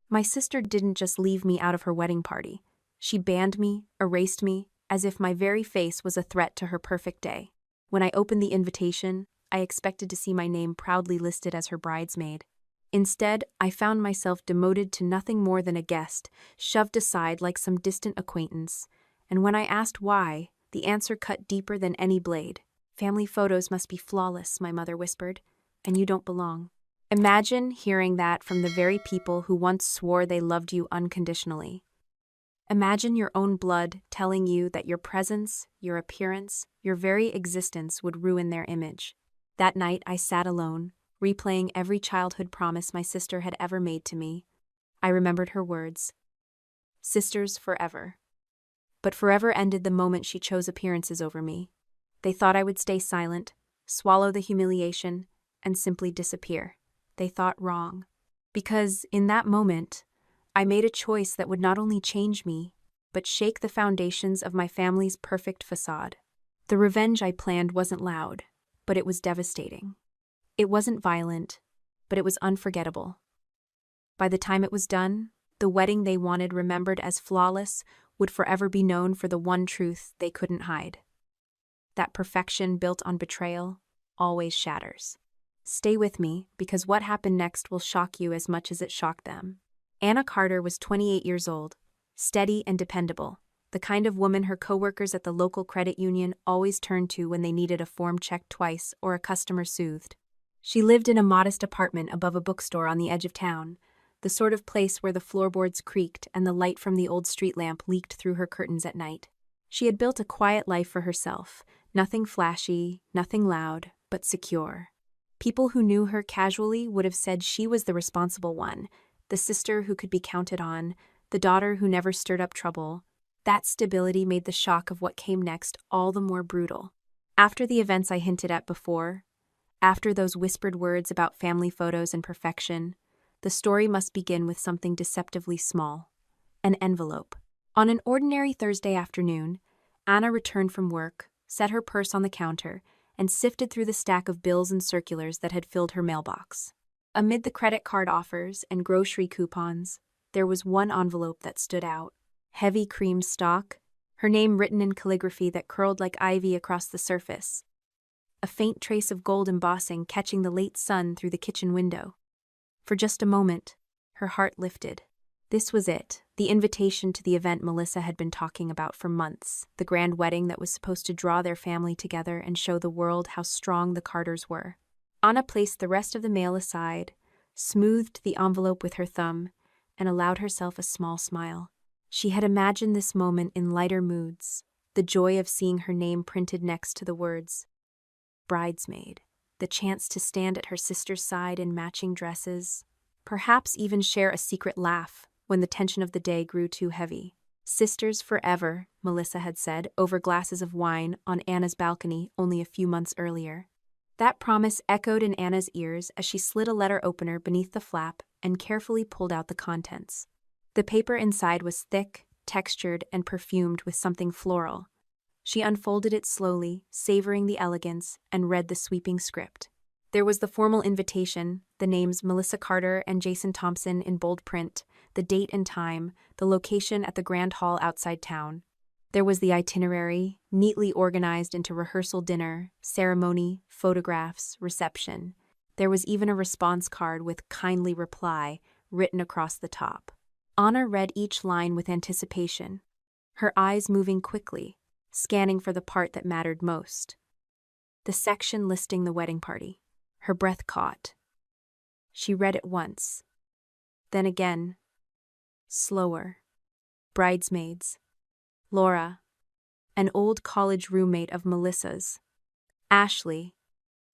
My sister didn't just leave me out of her wedding party. She banned me, erased me, as if my very face was a threat to her perfect day. When I opened the invitation, I expected to see my name proudly listed as her bridesmaid. Instead, I found myself demoted to nothing more than a guest, shoved aside like some distant acquaintance. And when I asked why, the answer cut deeper than any blade. "Family photos must be flawless," my mother whispered, "and you don't belong." Imagine hearing that from the very people who once swore they loved you unconditionally. Imagine your own blood telling you that your presence, your appearance, your very existence would ruin their image. That night I sat alone, replaying every childhood promise my sister had ever made to me. I remembered her words. Sisters forever. But forever ended the moment she chose appearances over me. They thought I would stay silent, swallow the humiliation, and simply disappear. They thought wrong. Because, in that moment, I made a choice that would not only change me, but shake the foundations of my family's perfect facade. The revenge I planned wasn't loud, but it was devastating. It wasn't violent, but it was unforgettable. By the time it was done, the wedding they wanted remembered as flawless would forever be known for the one truth they couldn't hide. That perfection built on betrayal always shatters. Stay with me, because what happened next will shock you as much as it shocked them. Anna Carter was 28 years old, steady and dependable, the kind of woman her coworkers at the local credit union always turned to when they needed a form checked twice or a customer soothed. She lived in a modest apartment above a bookstore on the edge of town, the sort of place where the floorboards creaked and the light from the old street lamp leaked through her curtains at night. She had built a quiet life for herself, nothing flashy, nothing loud, but secure. People who knew her casually would have said she was the responsible one, the sister who could be counted on, the daughter who never stirred up trouble. That stability made the shock of what came next all the more brutal. After the events I hinted at before, after those whispered words about family photos and perfection, the story must begin with something deceptively small: an envelope. On an ordinary Thursday afternoon, Anna returned from work, set her purse on the counter, and sifted through the stack of bills and circulars that had filled her mailbox. Amid the credit card offers and grocery coupons, there was one envelope that stood out. Heavy cream stock, her name written in calligraphy that curled like ivy across the surface. A faint trace of gold embossing catching the late sun through the kitchen window. For just a moment, her heart lifted. This was it, the invitation to the event Melissa had been talking about for months, the grand wedding that was supposed to draw their family together and show the world how strong the Carters were. Anna placed the rest of the mail aside, smoothed the envelope with her thumb, and allowed herself a small smile. She had imagined this moment in lighter moods, the joy of seeing her name printed next to the words bridesmaid, the chance to stand at her sister's side in matching dresses, perhaps even share a secret laugh when the tension of the day grew too heavy. Sisters forever, Melissa had said over glasses of wine on Anna's balcony only a few months earlier. That promise echoed in Anna's ears as she slid a letter opener beneath the flap and carefully pulled out the contents. The paper inside was thick, textured, and perfumed with something floral. She unfolded it slowly, savoring the elegance, and read the sweeping script. There was the formal invitation, the names Melissa Carter and Jason Thompson in bold print, the date and time, the location at the Grand Hall outside town. There was the itinerary, neatly organized into rehearsal dinner, ceremony, photographs, reception. There was even a response card with "kindly reply" written across the top. Anna read each line with anticipation, her eyes moving quickly, scanning for the part that mattered most. The section listing the wedding party. Her breath caught. She read it once, then again, slower. Bridesmaids. Laura, an old college roommate of Melissa's. Ashley,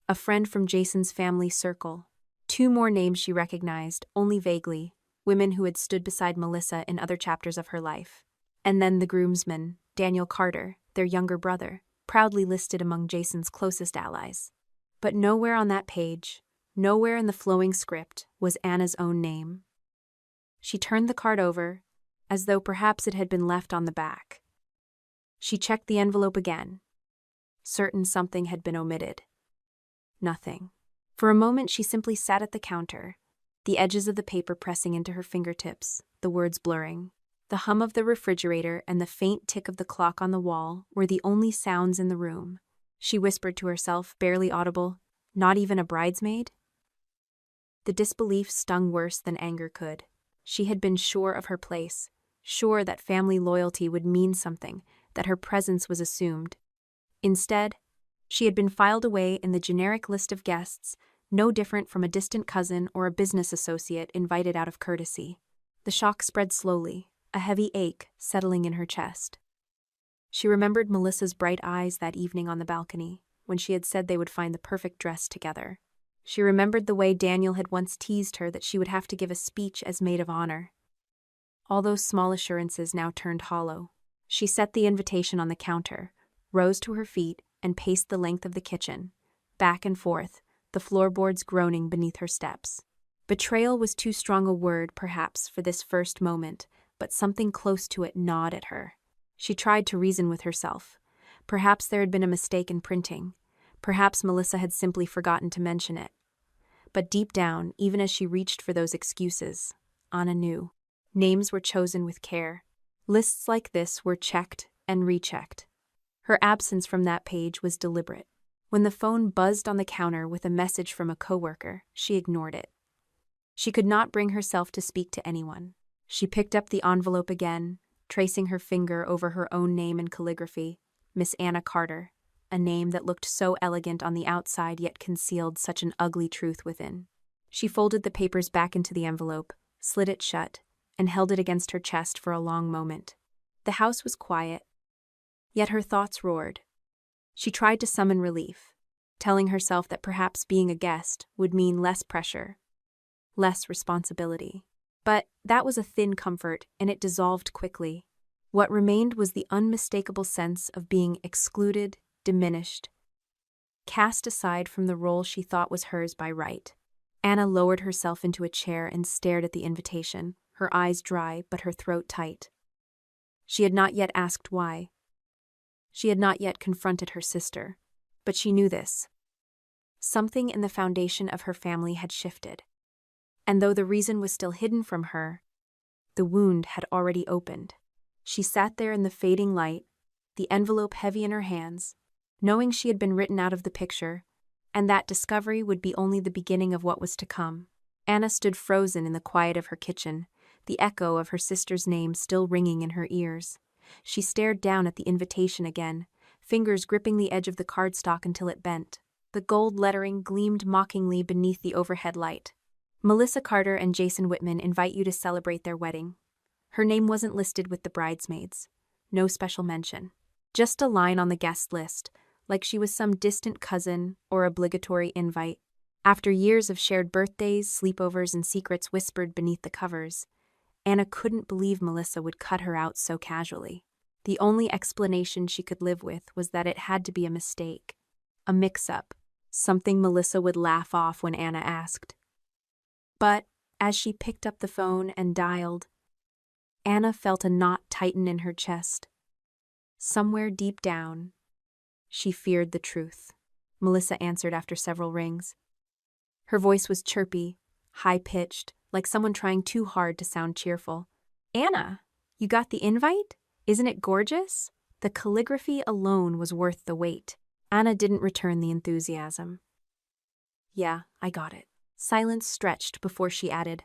a friend from Jason's family circle. Two more names she recognized, only vaguely, women who had stood beside Melissa in other chapters of her life. And then the groomsman, Daniel Carter, their younger brother, proudly listed among Jason's closest allies. But nowhere on that page, nowhere in the flowing script, was Anna's own name. She turned the card over, as though perhaps it had been left on the back. She checked the envelope again, certain something had been omitted. Nothing. For a moment she simply sat at the counter, the edges of the paper pressing into her fingertips, the words blurring. The hum of the refrigerator and the faint tick of the clock on the wall were the only sounds in the room. She whispered to herself, barely audible, "Not even a bridesmaid?" The disbelief stung worse than anger could. She had been sure of her place, sure that family loyalty would mean something, that her presence was assumed. Instead, she had been filed away in the generic list of guests, no different from a distant cousin or a business associate invited out of courtesy. The shock spread slowly, a heavy ache settling in her chest. She remembered Melissa's bright eyes that evening on the balcony, when she had said they would find the perfect dress together. She remembered the way Daniel had once teased her that she would have to give a speech as maid of honor. All those small assurances now turned hollow. She set the invitation on the counter, rose to her feet, and paced the length of the kitchen, back and forth, the floorboards groaning beneath her steps. Betrayal was too strong a word, perhaps, for this first moment, but something close to it gnawed at her. She tried to reason with herself. Perhaps there had been a mistake in printing. Perhaps Melissa had simply forgotten to mention it. But deep down, even as she reached for those excuses, Anna knew. Names were chosen with care. Lists like this were checked and rechecked. Her absence from that page was deliberate. When the phone buzzed on the counter with a message from a coworker, she ignored it. She could not bring herself to speak to anyone. She picked up the envelope again, tracing her finger over her own name in calligraphy, Miss Anna Carter, a name that looked so elegant on the outside yet concealed such an ugly truth within. She folded the papers back into the envelope, slid it shut, and held it against her chest for a long moment. The house was quiet, yet her thoughts roared. She tried to summon relief, telling herself that perhaps being a guest would mean less pressure, less responsibility. But that was a thin comfort, and it dissolved quickly. What remained was the unmistakable sense of being excluded, diminished, cast aside from the role she thought was hers by right. Anna lowered herself into a chair and stared at the invitation, her eyes dry but her throat tight. She had not yet asked why. She had not yet confronted her sister, but she knew this. Something in the foundation of her family had shifted. And though the reason was still hidden from her, the wound had already opened. She sat there in the fading light, the envelope heavy in her hands, knowing she had been written out of the picture, and that discovery would be only the beginning of what was to come. Anna stood frozen in the quiet of her kitchen, the echo of her sister's name still ringing in her ears. She stared down at the invitation again, fingers gripping the edge of the cardstock until it bent. The gold lettering gleamed mockingly beneath the overhead light. Melissa Carter and Jason Whitman invite you to celebrate their wedding. Her name wasn't listed with the bridesmaids. No special mention. Just a line on the guest list, like she was some distant cousin or obligatory invite. After years of shared birthdays, sleepovers, and secrets whispered beneath the covers, Anna couldn't believe Melissa would cut her out so casually. The only explanation she could live with was that it had to be a mistake, a mix-up, something Melissa would laugh off when Anna asked. But as she picked up the phone and dialed, Anna felt a knot tighten in her chest. Somewhere deep down, she feared the truth. Melissa answered after several rings. Her voice was chirpy, high-pitched, like someone trying too hard to sound cheerful. "Anna, you got the invite? Isn't it gorgeous?" The calligraphy alone was worth the wait. Anna didn't return the enthusiasm. "Yeah, I got it." Silence stretched before she added,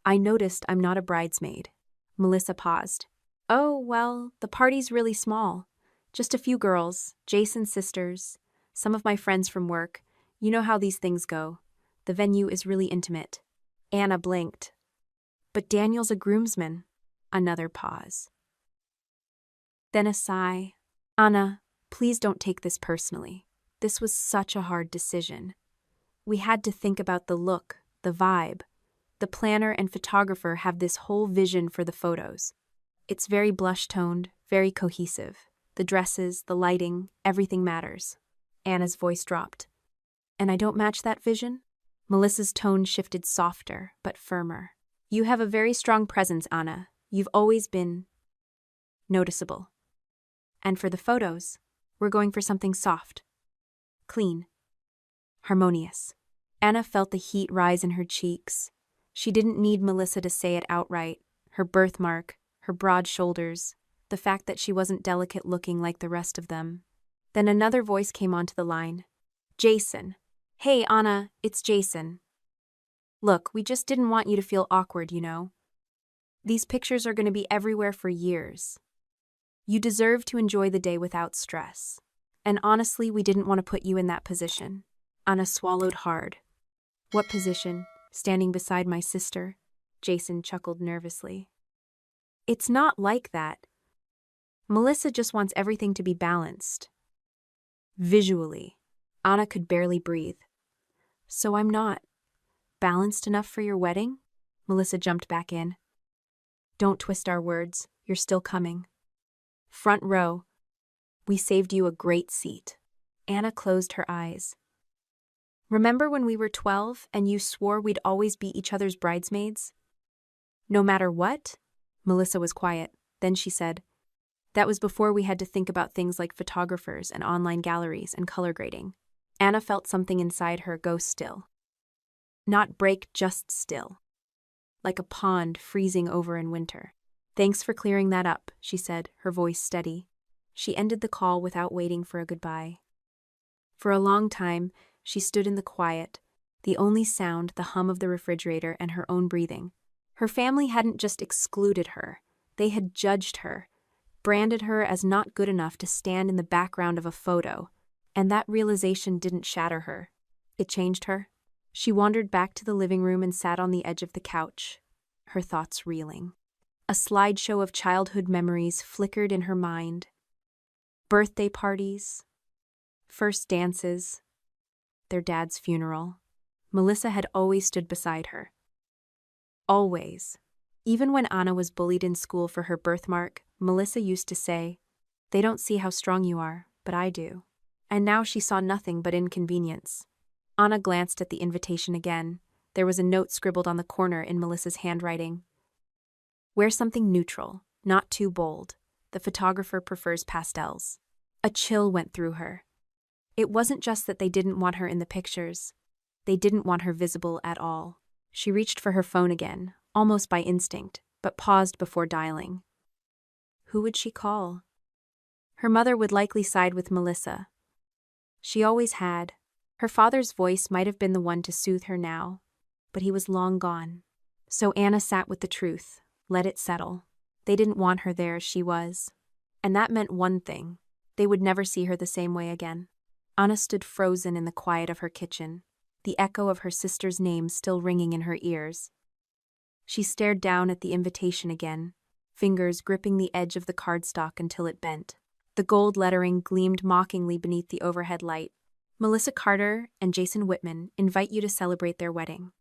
"I noticed I'm not a bridesmaid." Melissa paused. "Oh, well, the party's really small. Just a few girls, Jason's sisters, some of my friends from work. You know how these things go. The venue is really intimate." Anna blinked. "But Daniel's a groomsman." Another pause. Then a sigh. "Anna, please don't take this personally. This was such a hard decision. We had to think about the look, the vibe. The planner and photographer have this whole vision for the photos. It's very blush-toned, very cohesive. The dresses, the lighting, everything matters." Anna's voice dropped. "And I don't match that vision?" Melissa's tone shifted softer, but firmer. "You have a very strong presence, Anna. You've always been noticeable. And for the photos, we're going for something soft, clean, harmonious." Anna felt the heat rise in her cheeks. She didn't need Melissa to say it outright. Her birthmark, her broad shoulders, the fact that she wasn't delicate looking like the rest of them. Then another voice came onto the line. Jason. Hey, Anna, it's Jason. Look, we just didn't want you to feel awkward, you know. These pictures are going to be everywhere for years. You deserve to enjoy the day without stress. And honestly, we didn't want to put you in that position. Anna swallowed hard. What position? Standing beside my sister? Jason chuckled nervously. It's not like that. Melissa just wants everything to be balanced. Visually. Anna could barely breathe. So I'm not balanced enough for your wedding? Melissa jumped back in. Don't twist our words. You're still coming. Front row. We saved you a great seat. Anna closed her eyes. Remember when we were 12 and you swore we'd always be each other's bridesmaids? No matter what? Melissa was quiet. Then she said, that was before we had to think about things like photographers and online galleries and color grading. Anna felt something inside her go still. Not break, just still. Like a pond freezing over in winter. Thanks for clearing that up, she said, her voice steady. She ended the call without waiting for a goodbye. For a long time, she stood in the quiet, the only sound the hum of the refrigerator and her own breathing. Her family hadn't just excluded her, they had judged her, branded her as not good enough to stand in the background of a photo, and that realization didn't shatter her. It changed her. She wandered back to the living room and sat on the edge of the couch, her thoughts reeling. A slideshow of childhood memories flickered in her mind. Birthday parties, first dances, their dad's funeral. Melissa had always stood beside her. Always. Even when Anna was bullied in school for her birthmark, Melissa used to say, they don't see how strong you are, but I do. And now she saw nothing but inconvenience. Anna glanced at the invitation again. There was a note scribbled on the corner in Melissa's handwriting. Wear something neutral, not too bold. The photographer prefers pastels. A chill went through her. It wasn't just that they didn't want her in the pictures. They didn't want her visible at all. She reached for her phone again, almost by instinct, but paused before dialing. Who would she call? Her mother would likely side with Melissa. She always had. Her father's voice might have been the one to soothe her now, but he was long gone. So Anna sat with the truth, let it settle. They didn't want her there as she was. And that meant one thing. They would never see her the same way again. Anna stood frozen in the quiet of her kitchen, the echo of her sister's name still ringing in her ears. She stared down at the invitation again, fingers gripping the edge of the cardstock until it bent. The gold lettering gleamed mockingly beneath the overhead light. Melissa Carter and Jason Whitman invite you to celebrate their wedding.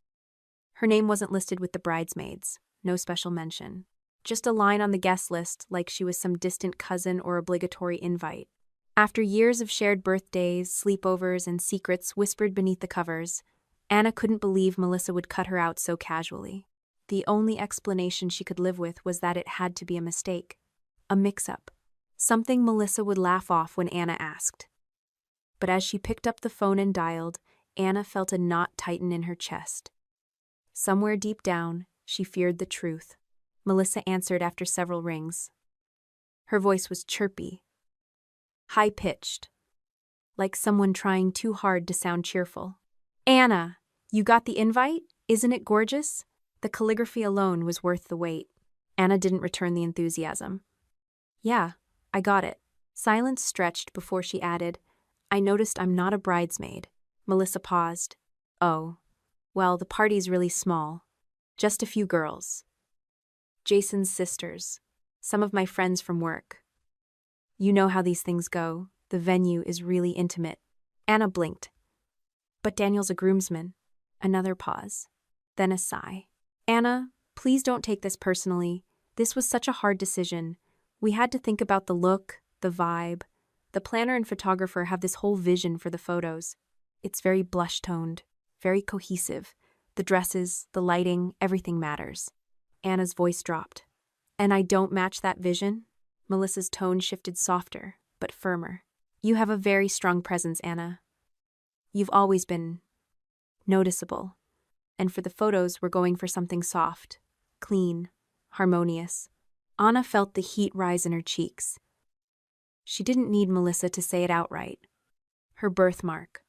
Her name wasn't listed with the bridesmaids, no special mention. Just a line on the guest list like she was some distant cousin or obligatory invite. After years of shared birthdays, sleepovers, and secrets whispered beneath the covers, Anna couldn't believe Melissa would cut her out so casually. The only explanation she could live with was that it had to be a mistake. A mix-up. Something Melissa would laugh off when Anna asked. But as she picked up the phone and dialed, Anna felt a knot tighten in her chest. Somewhere deep down, she feared the truth. Melissa answered after several rings. Her voice was chirpy, high-pitched, like someone trying too hard to sound cheerful. Anna, you got the invite? Isn't it gorgeous? The calligraphy alone was worth the wait. Anna didn't return the enthusiasm. Yeah, I got it. Silence stretched before she added, I noticed I'm not a bridesmaid. Melissa paused. Oh, well, the party's really small. Just a few girls. Jason's sisters. Some of my friends from work. You know how these things go. The venue is really intimate. Anna blinked. But Daniel's a groomsman. Another pause. Then a sigh. Anna, please don't take this personally. This was such a hard decision. We had to think about the look, the vibe. The planner and photographer have this whole vision for the photos. It's very blush-toned, very cohesive. The dresses, the lighting, everything matters. Anna's voice dropped. And I don't match that vision? Melissa's tone shifted softer, but firmer. You have a very strong presence, Anna. You've always been noticeable. and for the photos, we're going for something soft, clean, harmonious. Anna felt the heat rise in her cheeks. She didn't need Melissa to say it outright. Her birthmark,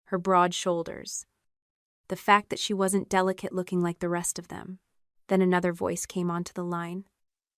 her broad shoulders, the fact that she wasn't delicate looking like the rest of them. Then another voice came onto the line.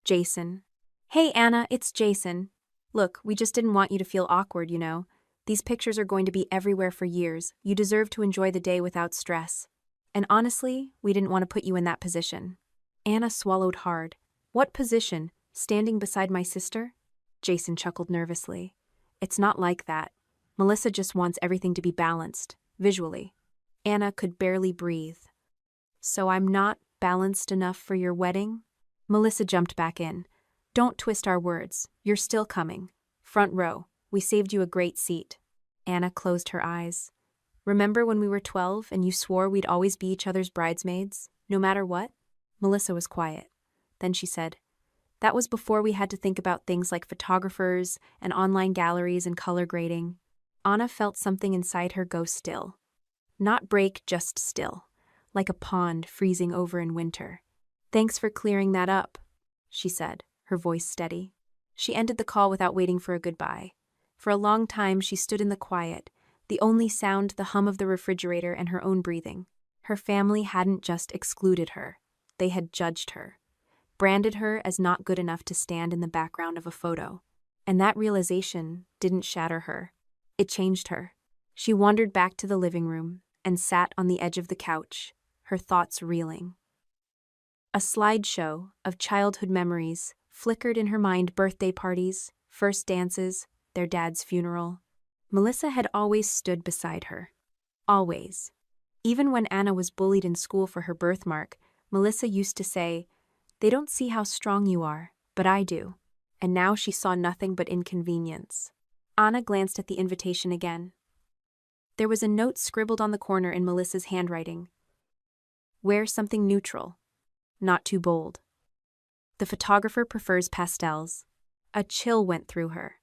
Jason. Hey, Anna, it's Jason. Look, we just didn't want you to feel awkward, you know. These pictures are going to be everywhere for years. You deserve to enjoy the day without stress. And honestly, we didn't want to put you in that position. Anna swallowed hard. What position? Standing beside my sister? Jason chuckled nervously. It's not like that. Melissa just wants everything to be balanced, visually. Anna could barely breathe. So I'm not balanced enough for your wedding? Melissa jumped back in. Don't twist our words. You're still coming. Front row. We saved you a great seat. Anna closed her eyes. Remember when we were 12 and you swore we'd always be each other's bridesmaids, no matter what? Melissa was quiet. Then she said, that was before we had to think about things like photographers and online galleries and color grading. Anna felt something inside her go still. Not break, just still. Like a pond freezing over in winter. Thanks for clearing that up, she said, her voice steady. She ended the call without waiting for a goodbye. For a long time she stood in the quiet, the only sound the hum of the refrigerator and her own breathing. Her family hadn't just excluded her. They had judged her. Branded her as not good enough to stand in the background of a photo. And that realization didn't shatter her. It changed her. She wandered back to the living room and sat on the edge of the couch, her thoughts reeling. A slideshow of childhood memories flickered in her mind: birthday parties, first dances, their dad's funeral. Melissa had always stood beside her. Always. Even when Anna was bullied in school for her birthmark, Melissa used to say, "They don't see how strong you are, but I do." And now she saw nothing but inconvenience. Anna glanced at the invitation again. There was a note scribbled on the corner in Melissa's handwriting. Wear something neutral, not too bold. The photographer prefers pastels. A chill went through her.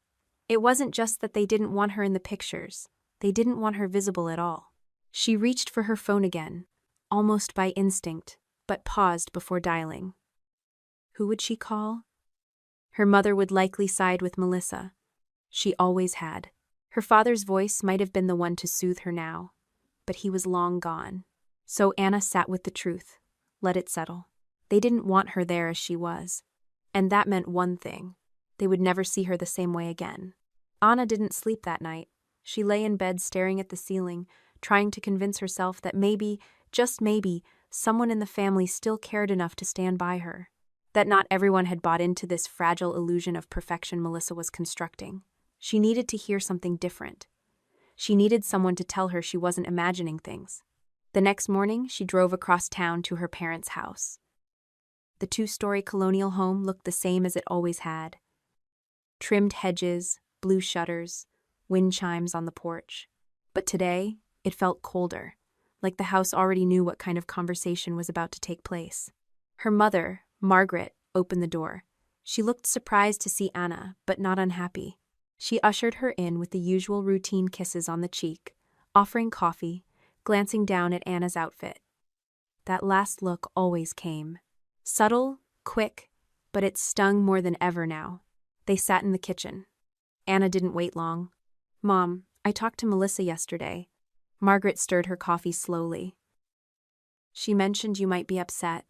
It wasn't just that they didn't want her in the pictures. They didn't want her visible at all. She reached for her phone again, almost by instinct, but paused before dialing. Who would she call? Her mother would likely side with Melissa. She always had. Her father's voice might have been the one to soothe her now, but he was long gone. So Anna sat with the truth, let it settle. They didn't want her there as she was. And that meant one thing. They would never see her the same way again. Anna didn't sleep that night. She lay in bed staring at the ceiling, trying to convince herself that maybe, just maybe, someone in the family still cared enough to stand by her. That not everyone had bought into this fragile illusion of perfection Melissa was constructing. She needed to hear something different. She needed someone to tell her she wasn't imagining things. The next morning, she drove across town to her parents' house. The 2-story colonial home looked the same as it always had. Trimmed hedges, blue shutters, wind chimes on the porch. But today, it felt colder, like the house already knew what kind of conversation was about to take place. Her mother, Margaret, opened the door. She looked surprised to see Anna, but not unhappy. She ushered her in with the usual routine kisses on the cheek, offering coffee, glancing down at Anna's outfit. That last look always came. Subtle, quick, but it stung more than ever now. They sat in the kitchen. Anna didn't wait long. Mom, I talked to Melissa yesterday. Margaret stirred her coffee slowly. She mentioned you might be upset.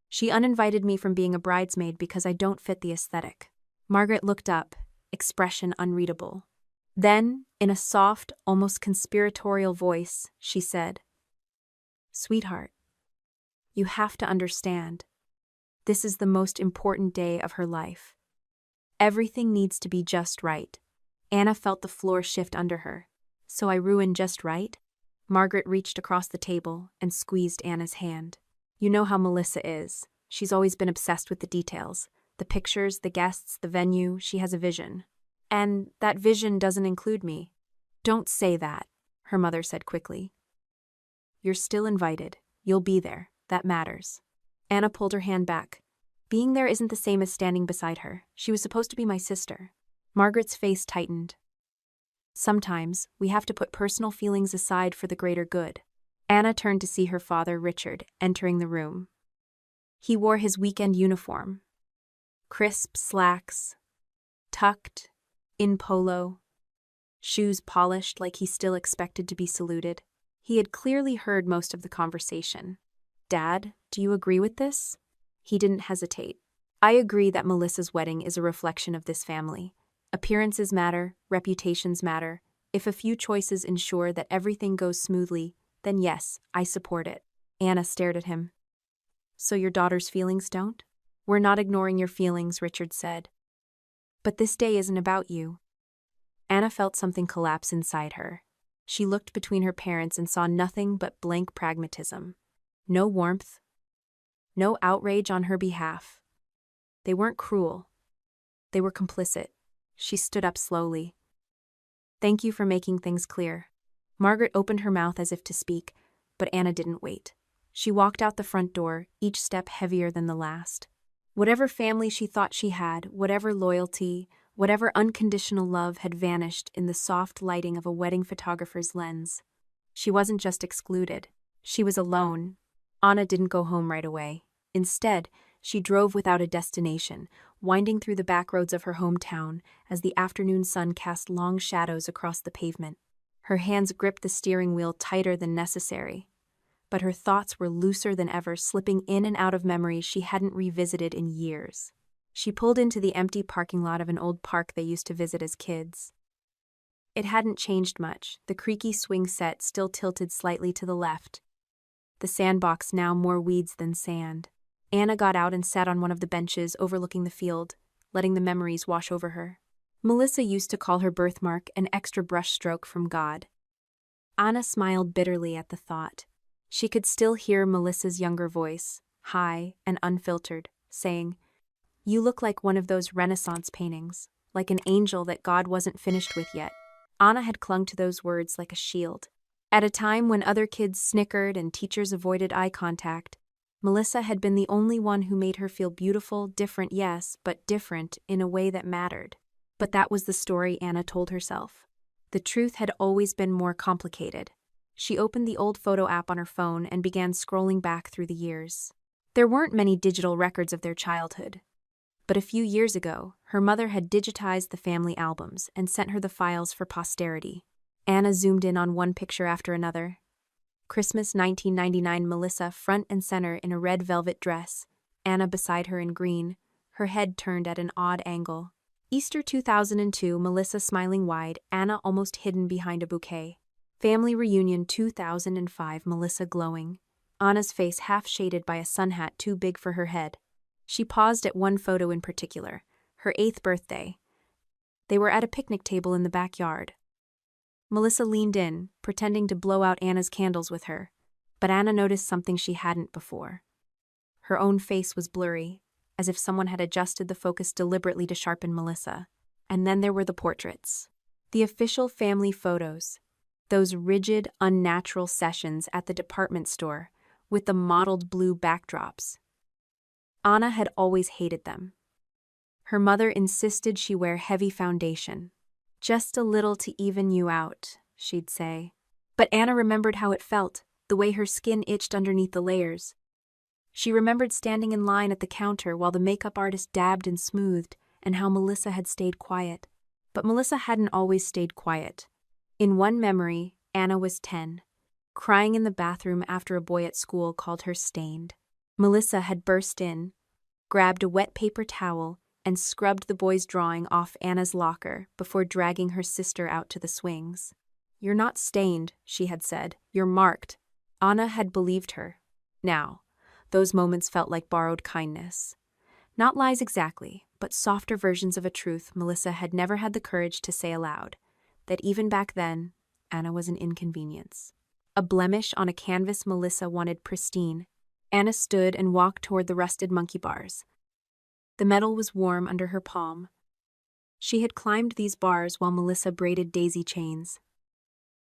She uninvited me from being a bridesmaid because I don't fit the aesthetic. Margaret looked up, expression unreadable. Then, in a soft, almost conspiratorial voice, she said, "Sweetheart, you have to understand. This is the most important day of her life. Everything needs to be just right." Anna felt the floor shift under her. So I ruined just right? Margaret reached across the table and squeezed Anna's hand. You know how Melissa is. She's always been obsessed with the details. The pictures, the guests, the venue. She has a vision. And that vision doesn't include me. Don't say that, her mother said quickly. You're still invited. You'll be there. That matters. Anna pulled her hand back. Being there isn't the same as standing beside her. She was supposed to be my sister. Margaret's face tightened. Sometimes, we have to put personal feelings aside for the greater good. Anna turned to see her father, Richard, entering the room. He wore his weekend uniform. Crisp slacks, tucked, in polo, shoes polished like he still expected to be saluted. He had clearly heard most of the conversation. "Dad, do you agree with this?" He didn't hesitate. "I agree that Melissa's wedding is a reflection of this family. Appearances matter, reputations matter. If a few choices ensure that everything goes smoothly, then yes, I support it." Anna stared at him. "So your daughter's feelings don't?" "We're not ignoring your feelings," Richard said. "But this day isn't about you." Anna felt something collapse inside her. She looked between her parents and saw nothing but blank pragmatism. No warmth. No outrage on her behalf. They weren't cruel. They were complicit. She stood up slowly. "Thank you for making things clear." Margaret opened her mouth as if to speak, but Anna didn't wait. She walked out the front door, each step heavier than the last. Whatever family she thought she had, whatever loyalty, whatever unconditional love had vanished in the soft lighting of a wedding photographer's lens. She wasn't just excluded. She was alone. Anna didn't go home right away. Instead, she drove without a destination, winding through the back roads of her hometown as the afternoon sun cast long shadows across the pavement. Her hands gripped the steering wheel tighter than necessary. But her thoughts were looser than ever, slipping in and out of memories she hadn't revisited in years. She pulled into the empty parking lot of an old park they used to visit as kids. It hadn't changed much, the creaky swing set still tilted slightly to the left. The sandbox now more weeds than sand. Anna got out and sat on one of the benches overlooking the field, letting the memories wash over her. Melissa used to call her birthmark an extra brushstroke from God. Anna smiled bitterly at the thought. She could still hear Melissa's younger voice, high and unfiltered, saying, "You look like one of those Renaissance paintings, like an angel that God wasn't finished with yet." Anna had clung to those words like a shield. At a time when other kids snickered and teachers avoided eye contact, Melissa had been the only one who made her feel beautiful, different, yes, but different in a way that mattered. But that was the story Anna told herself. The truth had always been more complicated. She opened the old photo app on her phone and began scrolling back through the years. There weren't many digital records of their childhood. But a few years ago, her mother had digitized the family albums and sent her the files for posterity. Anna zoomed in on one picture after another. Christmas 1999, Melissa front and center in a red velvet dress, Anna beside her in green, her head turned at an odd angle. Easter 2002, Melissa smiling wide, Anna almost hidden behind a bouquet. Family reunion 2005, Melissa glowing, Anna's face half shaded by a sun hat too big for her head. She paused at one photo in particular, her 8th birthday. They were at a picnic table in the backyard. Melissa leaned in, pretending to blow out Anna's candles with her, but Anna noticed something she hadn't before. Her own face was blurry, as if someone had adjusted the focus deliberately to sharpen Melissa. And then there were the portraits. The official family photos. Those rigid, unnatural sessions at the department store, with the mottled blue backdrops. Anna had always hated them. Her mother insisted she wear heavy foundation. "Just a little to even you out," she'd say. But Anna remembered how it felt, the way her skin itched underneath the layers. She remembered standing in line at the counter while the makeup artist dabbed and smoothed, and how Melissa had stayed quiet. But Melissa hadn't always stayed quiet. In one memory, Anna was 10, crying in the bathroom after a boy at school called her stained. Melissa had burst in, grabbed a wet paper towel, and scrubbed the boy's drawing off Anna's locker before dragging her sister out to the swings. "You're not stained," she had said. "You're marked." Anna had believed her. Now, those moments felt like borrowed kindness. Not lies exactly, but softer versions of a truth Melissa had never had the courage to say aloud, that even back then, Anna was an inconvenience. A blemish on a canvas Melissa wanted pristine. Anna stood and walked toward the rusted monkey bars. The metal was warm under her palm. She had climbed these bars while Melissa braided daisy chains.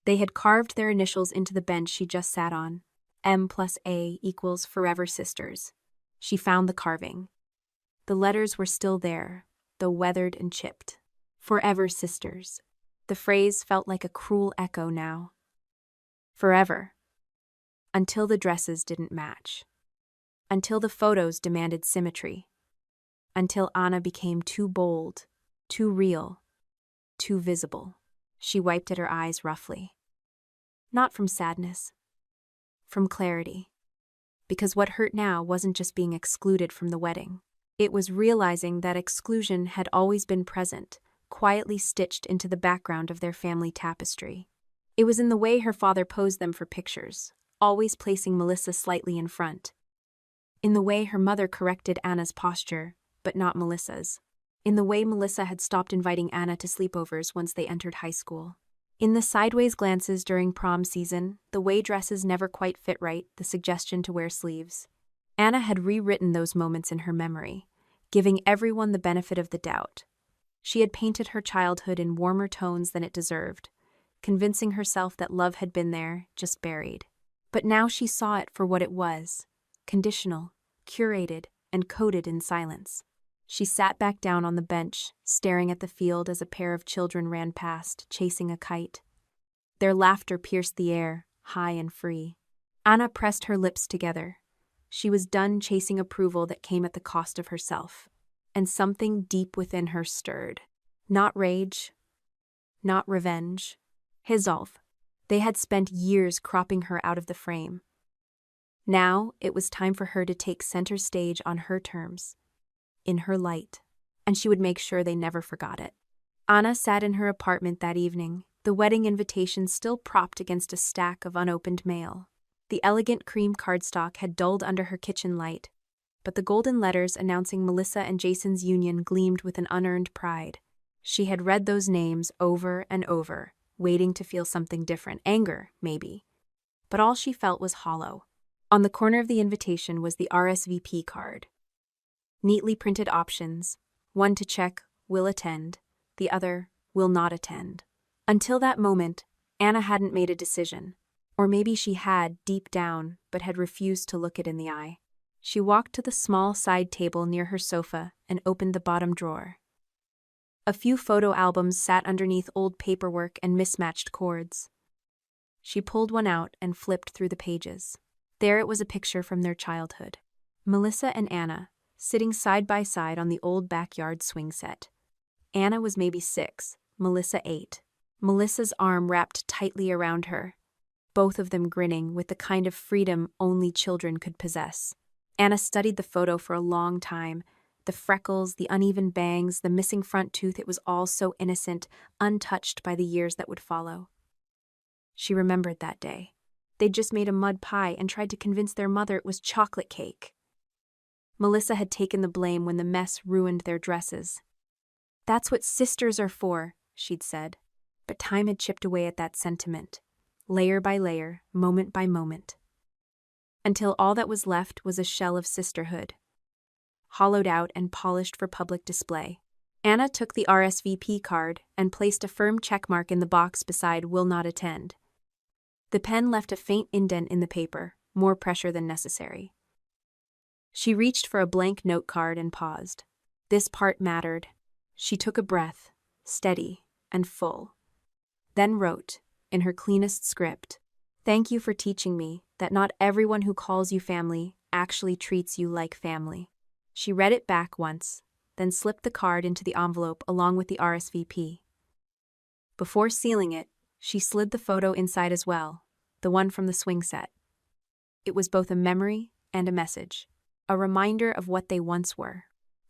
They had carved their initials into the bench she just sat on. M+A equals Forever Sisters. She found the carving. The letters were still there, though weathered and chipped. Forever Sisters. The phrase felt like a cruel echo now. Forever. until the dresses didn't match, until the photos demanded symmetry, until Anna became too bold, too real, too visible. She wiped at her eyes roughly. Not from sadness, from clarity. Because what hurt now wasn't just being excluded from the wedding. It was realizing that exclusion had always been present, quietly stitched into the background of their family tapestry. It was in the way her father posed them for pictures, always placing Melissa slightly in front. In the way her mother corrected Anna's posture, but not Melissa's. In the way Melissa had stopped inviting Anna to sleepovers once they entered high school. In the sideways glances during prom season, the way dresses never quite fit right, the suggestion to wear sleeves. Anna had rewritten those moments in her memory, giving everyone the benefit of the doubt. She had painted her childhood in warmer tones than it deserved, convincing herself that love had been there, just buried. But now she saw it for what it was, conditional, curated, and coded in silence. She sat back down on the bench, staring at the field as a pair of children ran past, chasing a kite. Their laughter pierced the air, high and free. Anna pressed her lips together. She was done chasing approval that came at the cost of herself. And something deep within her stirred. Not rage, not revenge. Resolve. They had spent years cropping her out of the frame. Now it was time for her to take center stage on her terms, in her light, and she would make sure they never forgot it. Anna sat in her apartment that evening, the wedding invitation still propped against a stack of unopened mail. The elegant cream cardstock had dulled under her kitchen light, but the golden letters announcing Melissa and Jason's union gleamed with an unearned pride. She had read those names over and over, waiting to feel something different, anger, maybe. But all she felt was hollow. On the corner of the invitation was the RSVP card. Neatly printed options, one to check, will attend, the other, will not attend. Until that moment, Anna hadn't made a decision. Or maybe she had, deep down, but had refused to look it in the eye. She walked to the small side table near her sofa and opened the bottom drawer. A few photo albums sat underneath old paperwork and mismatched cords. She pulled one out and flipped through the pages. There it was, a picture from their childhood. Melissa and Anna, sitting side by side on the old backyard swing set. Anna was maybe 6, Melissa 8. Melissa's arm wrapped tightly around her, both of them grinning with the kind of freedom only children could possess. Anna studied the photo for a long time. The freckles, the uneven bangs, the missing front tooth, it was all so innocent, untouched by the years that would follow. She remembered that day. They'd just made a mud pie and tried to convince their mother it was chocolate cake. Melissa had taken the blame when the mess ruined their dresses. "That's what sisters are for," she'd said. But time had chipped away at that sentiment, layer by layer, moment by moment, until all that was left was a shell of sisterhood, hollowed out and polished for public display. Anna took the RSVP card and placed a firm checkmark in the box beside "will not attend." The pen left a faint indent in the paper, more pressure than necessary. She reached for a blank note card and paused. This part mattered. She took a breath, steady and full, then wrote, in her cleanest script, "Thank you for teaching me that not everyone who calls you family actually treats you like family." She read it back once, then slipped the card into the envelope along with the RSVP. Before sealing it, she slid the photo inside as well, the one from the swing set. It was both a memory and a message, a reminder of what they once were,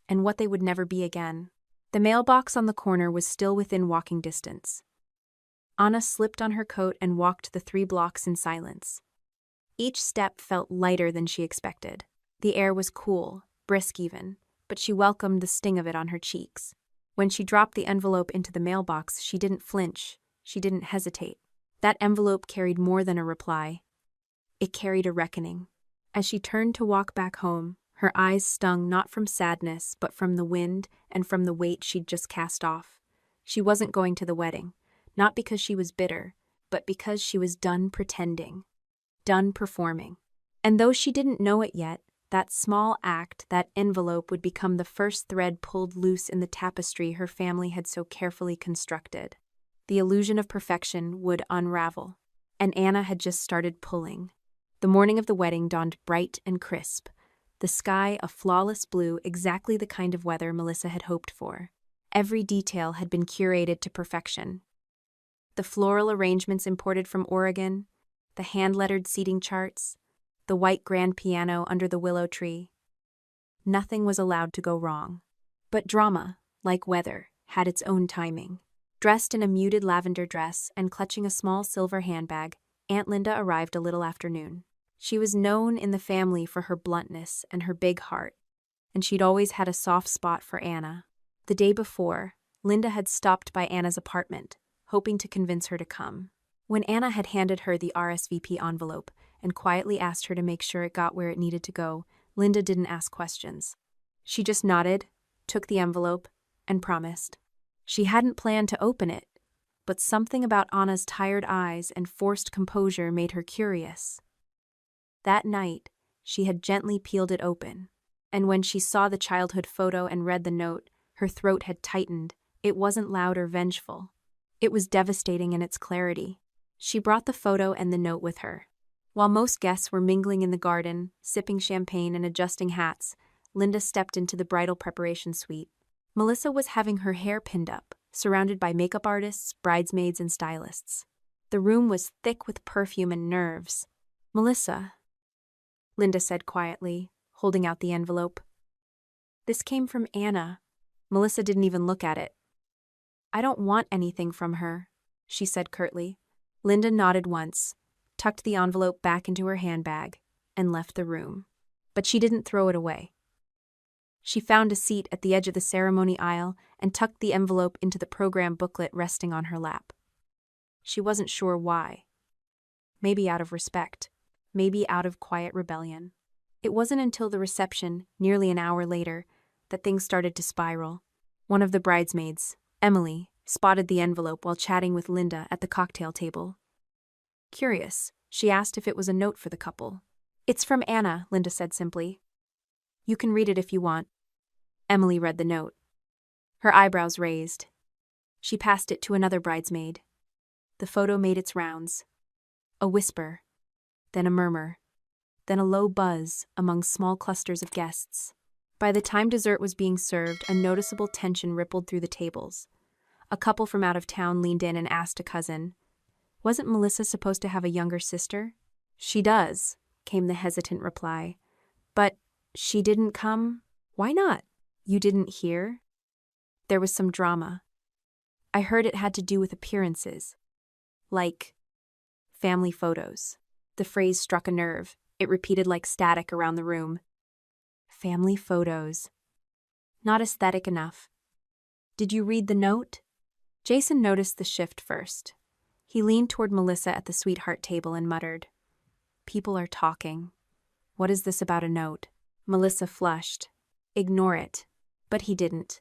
and what they would never be again. The mailbox on the corner was still within walking distance. Anna slipped on her coat and walked the 3 blocks in silence. Each step felt lighter than she expected. The air was cool, brisk even, but she welcomed the sting of it on her cheeks. When she dropped the envelope into the mailbox, she didn't flinch, she didn't hesitate. That envelope carried more than a reply. It carried a reckoning. As she turned to walk back home, her eyes stung not from sadness, but from the wind and from the weight she'd just cast off. She wasn't going to the wedding, not because she was bitter, but because she was done pretending, done performing. And though she didn't know it yet, that small act, that envelope, would become the first thread pulled loose in the tapestry her family had so carefully constructed. The illusion of perfection would unravel, and Anna had just started pulling. The morning of the wedding dawned bright and crisp, the sky a flawless blue, exactly the kind of weather Melissa had hoped for. Every detail had been curated to perfection. The floral arrangements imported from Oregon, the hand-lettered seating charts, the white grand piano under the willow tree. Nothing was allowed to go wrong. But drama, like weather, had its own timing. Dressed in a muted lavender dress and clutching a small silver handbag, Aunt Linda arrived a little after noon. She was known in the family for her bluntness and her big heart, and she'd always had a soft spot for Anna. The day before, Linda had stopped by Anna's apartment, hoping to convince her to come. When Anna had handed her the RSVP envelope and quietly asked her to make sure it got where it needed to go, Linda didn't ask questions. She just nodded, took the envelope, and promised. She hadn't planned to open it, but something about Anna's tired eyes and forced composure made her curious. That night, she had gently peeled it open, and when she saw the childhood photo and read the note, her throat had tightened. It wasn't loud or vengeful. It was devastating in its clarity. She brought the photo and the note with her. While most guests were mingling in the garden, sipping champagne and adjusting hats, Linda stepped into the bridal preparation suite. Melissa was having her hair pinned up, surrounded by makeup artists, bridesmaids, and stylists. The room was thick with perfume and nerves. "Melissa," Linda said quietly, holding out the envelope. "This came from Anna." Melissa didn't even look at it. "I don't want anything from her," she said curtly. Linda nodded once, tucked the envelope back into her handbag, and left the room. But she didn't throw it away. She found a seat at the edge of the ceremony aisle and tucked the envelope into the program booklet resting on her lap. She wasn't sure why. Maybe out of respect. Maybe out of quiet rebellion. It wasn't until the reception, nearly an hour later, that things started to spiral. One of the bridesmaids, Emily, spotted the envelope while chatting with Linda at the cocktail table. Curious, she asked if it was a note for the couple. "It's from Anna," Linda said simply. "You can read it if you want." Emily read the note. Her eyebrows raised. She passed it to another bridesmaid. The photo made its rounds. A whisper, then a murmur, then a low buzz among small clusters of guests. By the time dessert was being served, a noticeable tension rippled through the tables. A couple from out of town leaned in and asked a cousin, "Wasn't Melissa supposed to have a younger sister?" "She does," came the hesitant reply. "But she didn't come? Why not? You didn't hear?" There was some drama. "I heard it had to do with appearances. Like family photos." The phrase struck a nerve. It repeated like static around the room. Family photos. Not aesthetic enough. "Did you read the note?" Jason noticed the shift first. He leaned toward Melissa at the sweetheart table and muttered, "People are talking. What is this about a note?" Melissa flushed. "Ignore it." But he didn't.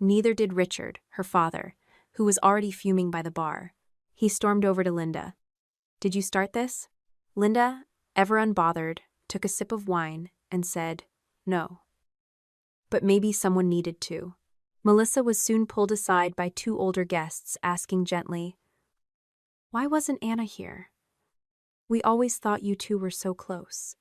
Neither did Richard, her father, who was already fuming by the bar. He stormed over to Linda. "Did you start this?" Linda, ever unbothered, took a sip of wine and said, "No." But maybe someone needed to. Melissa was soon pulled aside by two older guests, asking gently, "Why wasn't Anna here? We always thought you two were so close."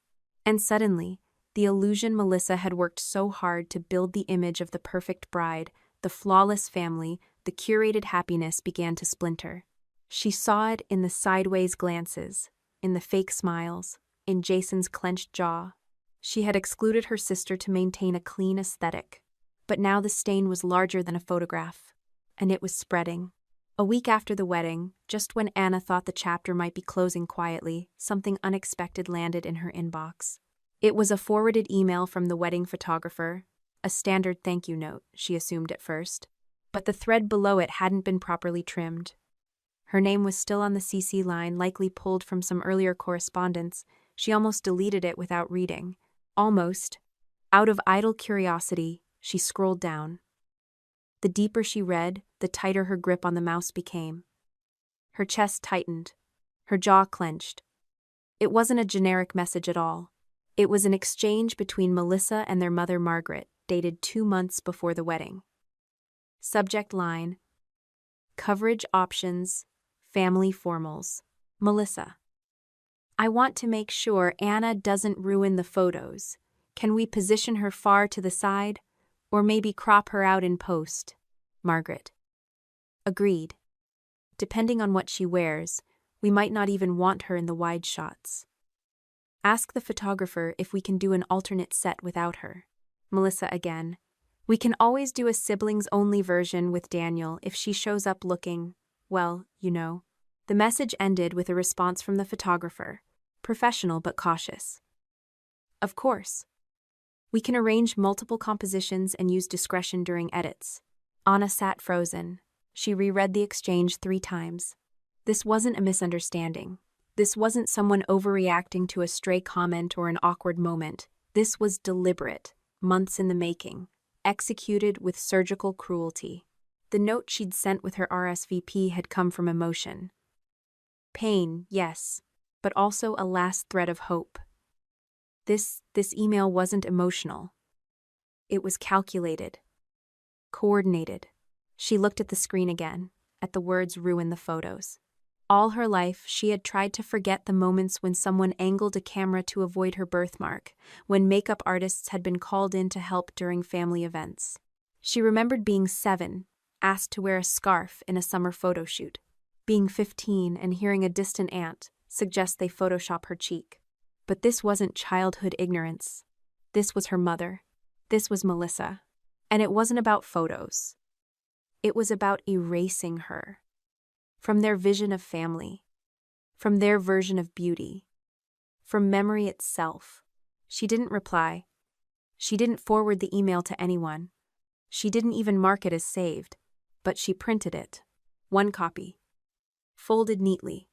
And suddenly, the illusion Melissa had worked so hard to build, the image of the perfect bride, the flawless family, the curated happiness, began to splinter. She saw it in the sideways glances, in the fake smiles, in Jason's clenched jaw. She had excluded her sister to maintain a clean aesthetic. But now the stain was larger than a photograph, and it was spreading. A week after the wedding, just when Anna thought the chapter might be closing quietly, something unexpected landed in her inbox. It was a forwarded email from the wedding photographer, a standard thank you note, she assumed at first. But the thread below it hadn't been properly trimmed. Her name was still on the CC line, likely pulled from some earlier correspondence. She almost deleted it without reading. Almost. Out of idle curiosity, she scrolled down. The deeper she read, the tighter her grip on the mouse became. Her chest tightened. Her jaw clenched. It wasn't a generic message at all. It was an exchange between Melissa and their mother Margaret, dated 2 months before the wedding. Subject line: Coverage options, family formals. Melissa. I want to make sure Anna doesn't ruin the photos. Can we position her far to the side? Or maybe crop her out in post? Margaret. Agreed. Depending on what she wears, we might not even want her in the wide shots. Ask the photographer if we can do an alternate set without her. Melissa again. We can always do a siblings-only version with Daniel if she shows up looking, well, you know. The message ended with a response from the photographer, professional but cautious. Of course. We can arrange multiple compositions and use discretion during edits. Anna sat frozen. She reread the exchange 3 times. This wasn't a misunderstanding. This wasn't someone overreacting to a stray comment or an awkward moment. This was deliberate, months in the making, executed with surgical cruelty. The note she'd sent with her RSVP had come from emotion. Pain, yes, but also a last thread of hope. This email wasn't emotional. It was calculated, coordinated. She looked at the screen again, at the words ruin the photos. All her life, she had tried to forget the moments when someone angled a camera to avoid her birthmark, when makeup artists had been called in to help during family events. She remembered being 7, asked to wear a scarf in a summer photo shoot, being 15 and hearing a distant aunt suggest they Photoshop her cheek. But this wasn't childhood ignorance. This was her mother. This was Melissa. And it wasn't about photos. It was about erasing her. From their vision of family. From their version of beauty. From memory itself. She didn't reply. She didn't forward the email to anyone. She didn't even mark it as saved. But she printed it. 1 copy. Folded neatly.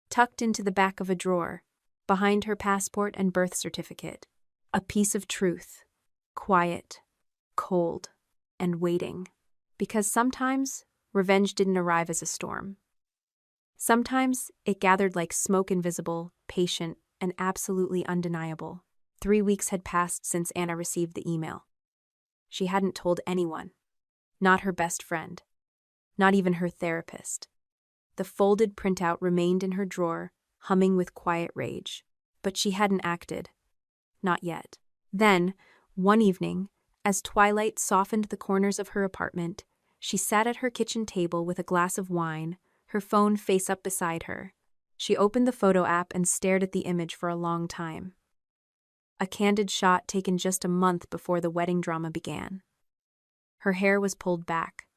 Tucked into the back of a drawer, behind her passport and birth certificate. A piece of truth. Quiet, cold, and waiting. Because sometimes, revenge didn't arrive as a storm. Sometimes, it gathered like smoke, invisible, patient, and absolutely undeniable. 3 weeks had passed since Anna received the email. She hadn't told anyone. Not her best friend. Not even her therapist. The folded printout remained in her drawer, humming with quiet rage. But she hadn't acted. Not yet. Then, one evening, as twilight softened the corners of her apartment, she sat at her kitchen table with a glass of wine, her phone face up beside her. She opened the photo app and stared at the image for a long time. A candid shot taken just a month before the wedding drama began. Her hair was pulled back,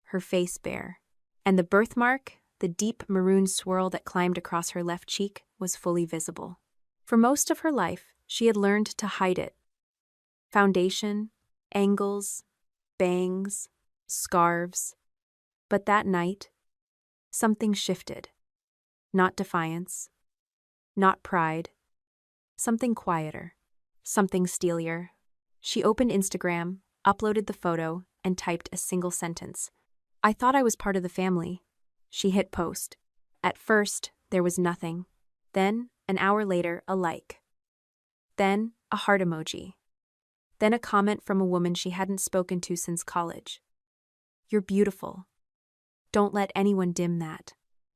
her face bare, and the birthmark, the deep maroon swirl that climbed across her left cheek, was fully visible. For most of her life, she had learned to hide it. Foundation, angles, bangs, scarves. But that night, something shifted. Not defiance, not pride, something quieter, something steelier. She opened Instagram, uploaded the photo, and typed a single sentence. I thought I was part of the family. She hit post. At first, there was nothing. Then, an hour later, a like. Then, a heart emoji. Then a comment from a woman she hadn't spoken to since college. You're beautiful. Don't let anyone dim that.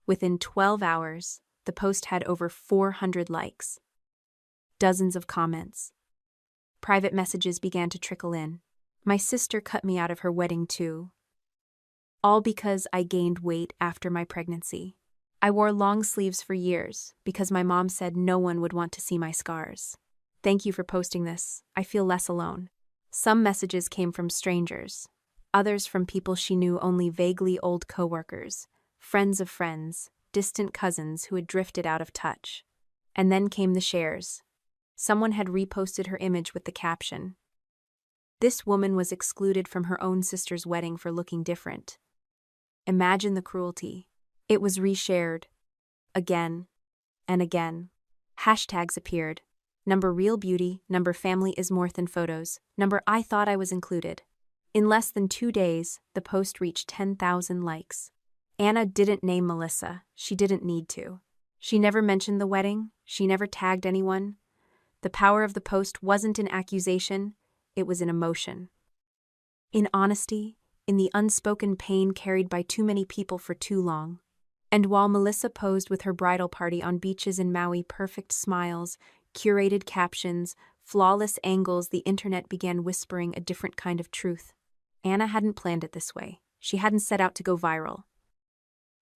Within 12 hours, the post had over 400 likes. Dozens of comments. Private messages began to trickle in. My sister cut me out of her wedding too. All because I gained weight after my pregnancy. I wore long sleeves for years because my mom said no one would want to see my scars. Thank you for posting this. I feel less alone. Some messages came from strangers. Others from people she knew only vaguely, old coworkers, friends of friends, distant cousins who had drifted out of touch. And then came the shares. Someone had reposted her image with the caption, "This woman was excluded from her own sister's wedding for looking different." Imagine the cruelty. It was reshared. Again and again. Hashtags appeared. Number real beauty, number family is more than photos, number I thought I was included. In less than 2 days, the post reached 10,000 likes. Anna didn't name Melissa. She didn't need to. She never mentioned the wedding. She never tagged anyone. The power of the post wasn't in accusation. It was in emotion. In honesty, in the unspoken pain carried by too many people for too long. And while Melissa posed with her bridal party on beaches in Maui, perfect smiles, curated captions, flawless angles, the internet began whispering a different kind of truth. Anna hadn't planned it this way. She hadn't set out to go viral.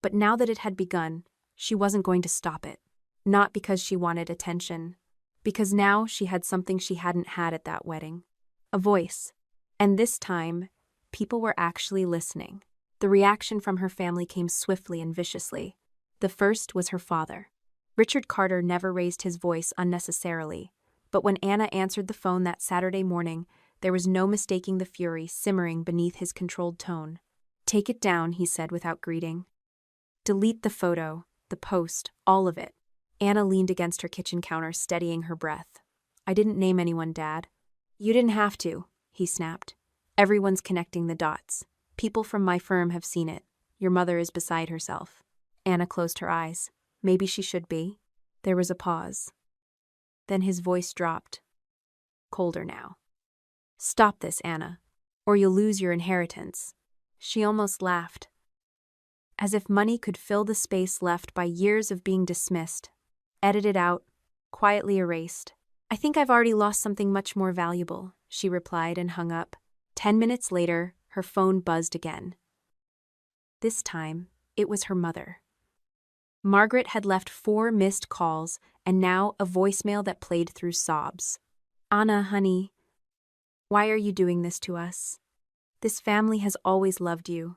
But now that it had begun, she wasn't going to stop it. Not because she wanted attention, because now she had something she hadn't had at that wedding. A voice. And this time, people were actually listening. The reaction from her family came swiftly and viciously. The first was her father. Richard Carter never raised his voice unnecessarily, but when Anna answered the phone that Saturday morning, there was no mistaking the fury simmering beneath his controlled tone. "Take it down," he said without greeting. "Delete the photo, the post, all of it." Anna leaned against her kitchen counter, steadying her breath. "I didn't name anyone, Dad." "You didn't have to," he snapped. "Everyone's connecting the dots. People from my firm have seen it. Your mother is beside herself." Anna closed her eyes. Maybe she should be. There was a pause. Then his voice dropped. Colder now. "Stop this, Anna, or you'll lose your inheritance." She almost laughed. As if money could fill the space left by years of being dismissed, edited out, quietly erased. "I think I've already lost something much more valuable," she replied and hung up. 10 minutes later, her phone buzzed again. This time, it was her mother. Margaret had left 4 missed calls and now a voicemail that played through sobs. "Anna, honey, why are you doing this to us? This family has always loved you.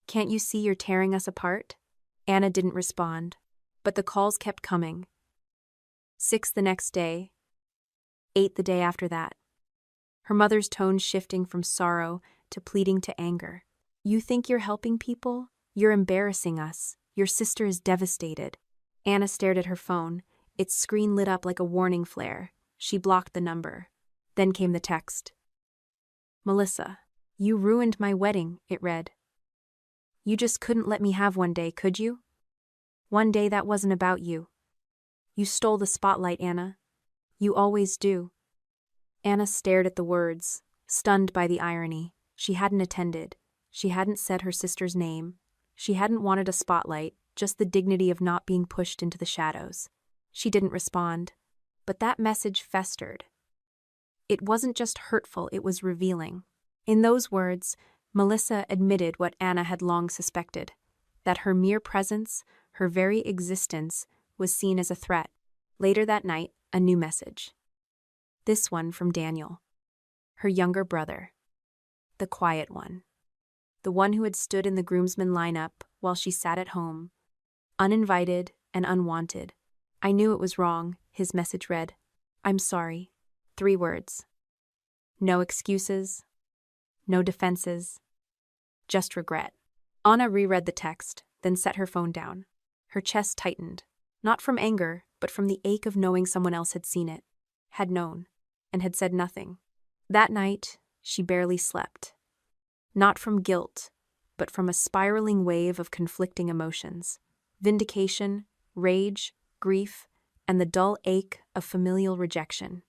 Can't you see you're tearing us apart?" Anna didn't respond, but the calls kept coming. 6 the next day, 8 the day after that. Her mother's tone shifting from sorrow to pleading to anger. "You think you're helping people? You're embarrassing us. Your sister is devastated." Anna stared at her phone. Its screen lit up like a warning flare. She blocked the number. Then came the text. "Melissa, you ruined my wedding," it read. "You just couldn't let me have one day, could you? One day that wasn't about you. You stole the spotlight, Anna. You always do." Anna stared at the words, stunned by the irony. She hadn't attended. She hadn't said her sister's name. She hadn't wanted a spotlight, just the dignity of not being pushed into the shadows. She didn't respond. But that message festered. It wasn't just hurtful, it was revealing. In those words, Melissa admitted what Anna had long suspected, that her mere presence, her very existence, was seen as a threat. Later that night, a new message. This one from Daniel, her younger brother. The quiet one. The one who had stood in the groomsmen lineup while she sat at home, uninvited and unwanted. "I knew it was wrong," his message read. "I'm sorry." 3 words. No excuses, no defenses, just regret. Anna reread the text, then set her phone down. Her chest tightened, not from anger, but from the ache of knowing someone else had seen it, had known, and had said nothing. That night, she barely slept. Not from guilt, but from a spiraling wave of conflicting emotions. Vindication, rage, grief, and the dull ache of familial rejection.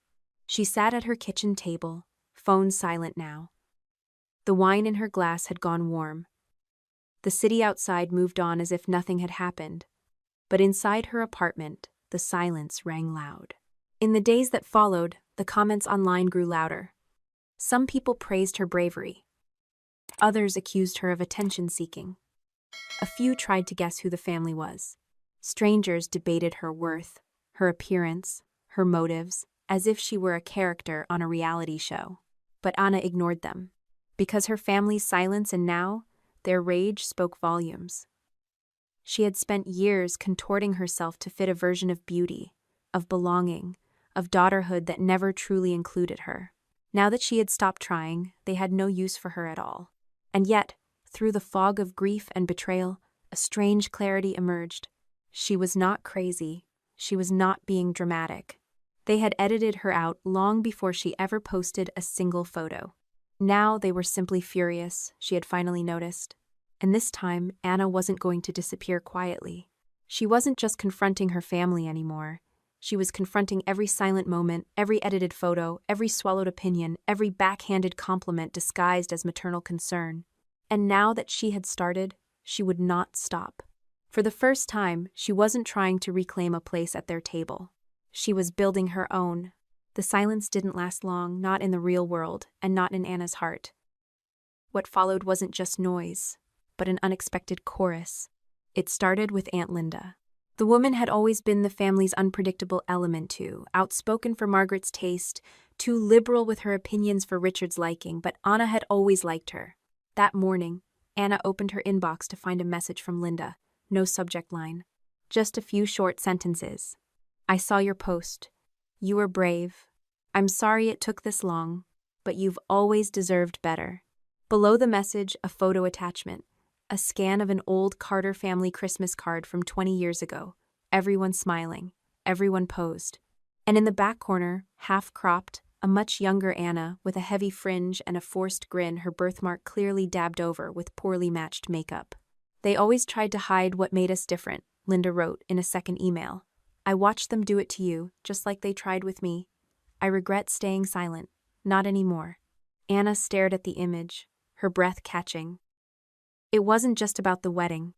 She sat at her kitchen table, phone silent now. The wine in her glass had gone warm. The city outside moved on as if nothing had happened. But inside her apartment, the silence rang loud. In the days that followed, the comments online grew louder. Some people praised her bravery. Others accused her of attention-seeking. A few tried to guess who the family was. Strangers debated her worth, her appearance, her motives, as if she were a character on a reality show. But Anna ignored them, because her family's silence and now, their rage spoke volumes. She had spent years contorting herself to fit a version of beauty, of belonging, of daughterhood that never truly included her. Now that she had stopped trying, they had no use for her at all. And yet, through the fog of grief and betrayal, a strange clarity emerged. She was not crazy. She was not being dramatic. They had edited her out long before she ever posted a single photo. Now they were simply furious, she had finally noticed. And this time, Anna wasn't going to disappear quietly. She wasn't just confronting her family anymore. She was confronting every silent moment, every edited photo, every swallowed opinion, every backhanded compliment disguised as maternal concern. And now that she had started, she would not stop. For the first time, she wasn't trying to reclaim a place at their table. She was building her own. The silence didn't last long, not in the real world, and not in Anna's heart. What followed wasn't just noise, but an unexpected chorus. It started with Aunt Linda. The woman had always been the family's unpredictable element too, outspoken for Margaret's taste, too liberal with her opinions for Richard's liking, but Anna had always liked her. That morning, Anna opened her inbox to find a message from Linda. No subject line. Just a few short sentences. I saw your post. You were brave. I'm sorry it took this long, but you've always deserved better. Below the message, a photo attachment. A scan of an old Carter family Christmas card from 20 years ago. Everyone smiling. Everyone posed. And in the back corner, half-cropped, a much younger Anna with a heavy fringe and a forced grin, her birthmark clearly dabbed over with poorly matched makeup. They always tried to hide what made us different, Linda wrote in a second email. I watched them do it to you, just like they tried with me. I regret staying silent. Not anymore. Anna stared at the image, her breath catching. It wasn't just about the wedding.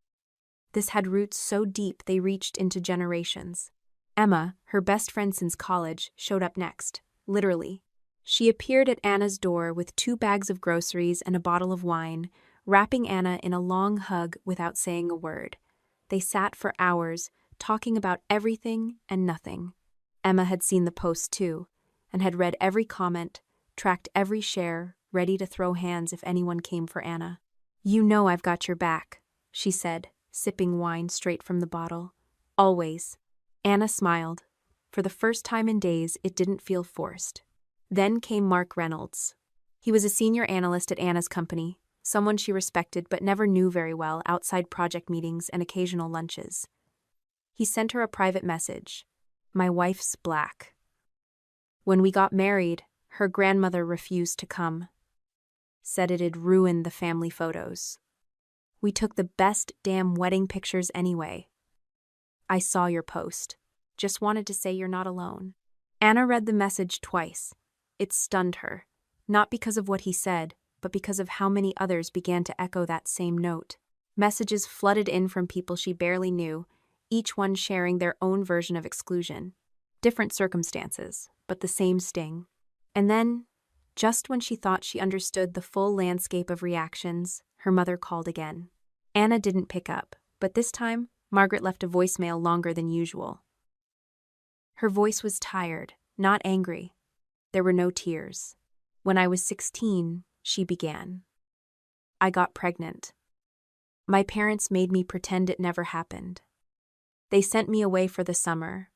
This had roots so deep they reached into generations. Emma, her best friend since college, showed up next, literally. She appeared at Anna's door with 2 bags of groceries and a bottle of wine, wrapping Anna in a long hug without saying a word. They sat for hours, talking about everything and nothing. Emma had seen the post too, and had read every comment, tracked every share, ready to throw hands if anyone came for Anna. You know I've got your back, she said, sipping wine straight from the bottle. Always. Anna smiled. For the first time in days, it didn't feel forced. Then came Mark Reynolds. He was a senior analyst at Anna's company, someone she respected but never knew very well outside project meetings and occasional lunches. He sent her a private message. My wife's black. When we got married, her grandmother refused to come. Said it'd ruin the family photos. We took the best damn wedding pictures anyway. I saw your post. Just wanted to say you're not alone. Anna read the message twice. It stunned her, not because of what he said, but because of how many others began to echo that same note. Messages flooded in from people she barely knew, each one sharing their own version of exclusion. Different circumstances, but the same sting. And then, just when she thought she understood the full landscape of reactions, her mother called again. Anna didn't pick up, but this time, Margaret left a voicemail longer than usual. Her voice was tired, not angry. There were no tears. When I was 16, she began. I got pregnant. My parents made me pretend it never happened. They sent me away for the summer,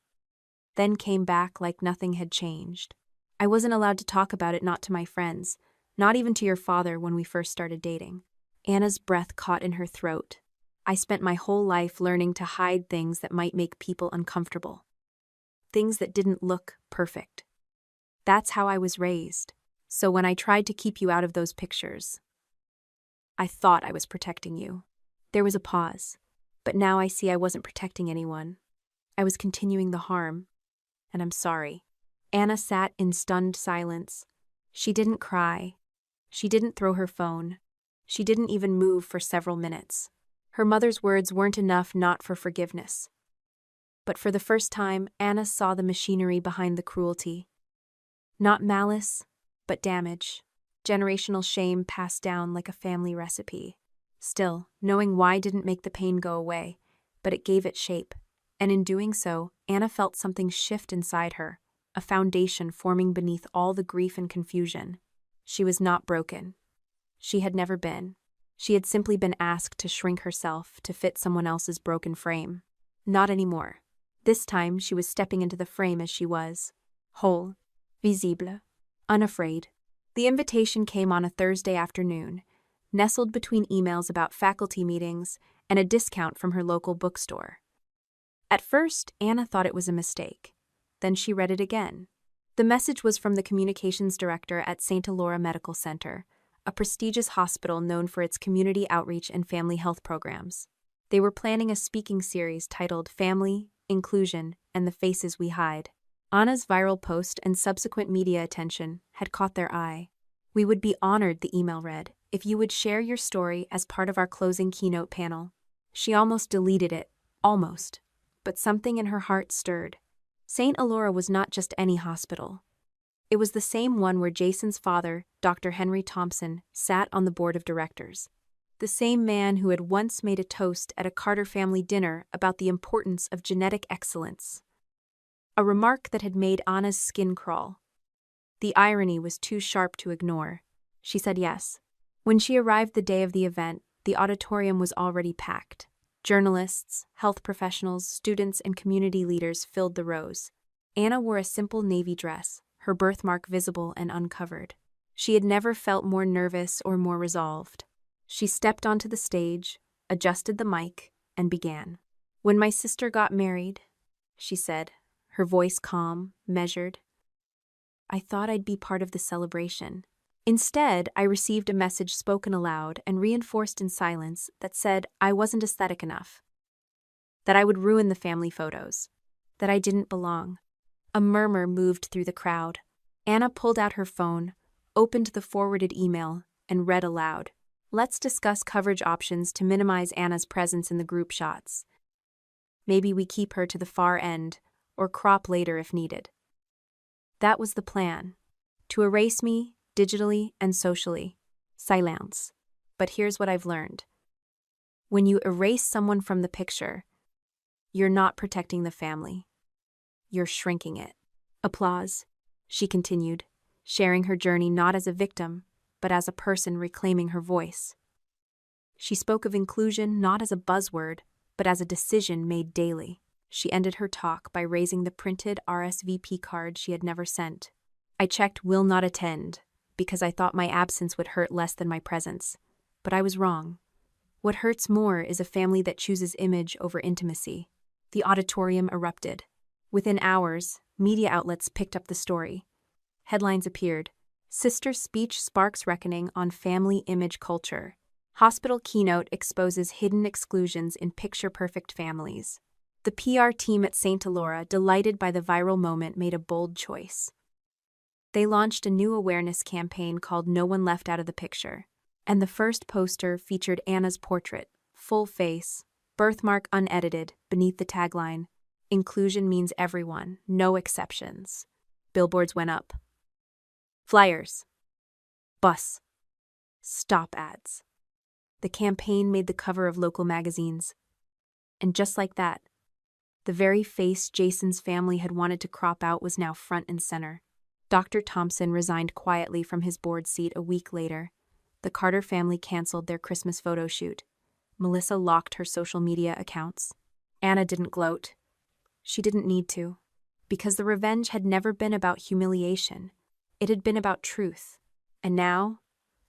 then came back like nothing had changed. I wasn't allowed to talk about it, not to my friends, not even to your father when we first started dating. Anna's breath caught in her throat. I spent my whole life learning to hide things that might make people uncomfortable. Things that didn't look perfect. That's how I was raised. So when I tried to keep you out of those pictures, I thought I was protecting you. There was a pause, but now I see I wasn't protecting anyone. I was continuing the harm, and I'm sorry. Anna sat in stunned silence. She didn't cry. She didn't throw her phone. She didn't even move for several minutes. Her mother's words weren't enough, not for forgiveness. But for the first time, Anna saw the machinery behind the cruelty. Not malice, but damage. Generational shame passed down like a family recipe. Still, knowing why didn't make the pain go away, but it gave it shape. And in doing so, Anna felt something shift inside her. A foundation forming beneath all the grief and confusion. She was not broken. She had never been. She had simply been asked to shrink herself to fit someone else's broken frame. Not anymore. This time she was stepping into the frame as she was. Whole. Visible. Unafraid. The invitation came on a Thursday afternoon, nestled between emails about faculty meetings and a discount from her local bookstore. At first, Anna thought it was a mistake. Then she read it again. The message was from the communications director at St. Elora Medical Center, a prestigious hospital known for its community outreach and family health programs. They were planning a speaking series titled Family, Inclusion, and the Faces We Hide. Anna's viral post and subsequent media attention had caught their eye. We would be honored, the email read, if you would share your story as part of our closing keynote panel. She almost deleted it. Almost. But something in her heart stirred. St. Elora was not just any hospital. It was the same one where Jason's father, Dr. Henry Thompson, sat on the board of directors. The same man who had once made a toast at a Carter family dinner about the importance of genetic excellence. A remark that had made Anna's skin crawl. The irony was too sharp to ignore. She said yes. When she arrived the day of the event, the auditorium was already packed. Journalists, health professionals, students, and community leaders filled the rows. Anna wore a simple navy dress, her birthmark visible and uncovered. She had never felt more nervous or more resolved. She stepped onto the stage, adjusted the mic, and began. "When my sister got married," she said, her voice calm, measured, "I thought I'd be part of the celebration. Instead, I received a message spoken aloud and reinforced in silence that said I wasn't aesthetic enough, that I would ruin the family photos, that I didn't belong." A murmur moved through the crowd. Anna pulled out her phone, opened the forwarded email, and read aloud. "Let's discuss coverage options to minimize Anna's presence in the group shots. Maybe we keep her to the far end, or crop later if needed." That was the plan. To erase me, digitally and socially. Silence. But here's what I've learned. When you erase someone from the picture, you're not protecting the family. You're shrinking it. Applause, she continued, sharing her journey not as a victim, but as a person reclaiming her voice. She spoke of inclusion not as a buzzword, but as a decision made daily. She ended her talk by raising the printed RSVP card she had never sent. "I checked 'will not attend' because I thought my absence would hurt less than my presence. But I was wrong. What hurts more is a family that chooses image over intimacy." The auditorium erupted. Within hours, media outlets picked up the story. Headlines appeared. "Sister's speech sparks reckoning on family image culture. Hospital keynote exposes hidden exclusions in picture-perfect families." The PR team at St. Elora, delighted by the viral moment, made a bold choice. They launched a new awareness campaign called "No One Left Out of the Picture," and the first poster featured Anna's portrait, full face, birthmark unedited, beneath the tagline, "Inclusion means everyone, no exceptions." Billboards went up. Flyers. Bus. Stop ads. The campaign made the cover of local magazines. And just like that, the very face Jason's family had wanted to crop out was now front and center. Dr. Thompson resigned quietly from his board seat a week later. The Carter family canceled their Christmas photo shoot. Melissa locked her social media accounts. Anna didn't gloat. She didn't need to, because the revenge had never been about humiliation. It had been about truth. And now,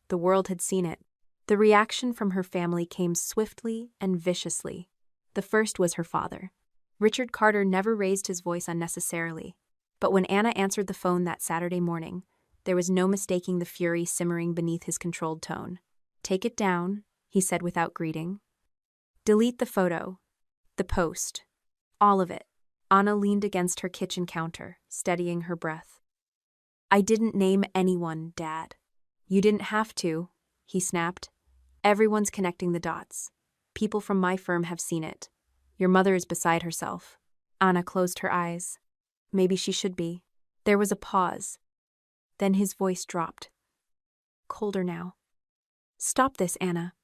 the world had seen it. The reaction from her family came swiftly and viciously. The first was her father. Richard Carter never raised his voice unnecessarily. But when Anna answered the phone that Saturday morning, there was no mistaking the fury simmering beneath his controlled tone. "Take it down," he said without greeting. "Delete the photo. The post. All of it." Anna leaned against her kitchen counter, steadying her breath. "I didn't name anyone, Dad." "You didn't have to," he snapped. "Everyone's connecting the dots. People from my firm have seen it. Your mother is beside herself." Anna closed her eyes. Maybe she should be. There was a pause. Then his voice dropped. Colder now. "Stop this, Anna,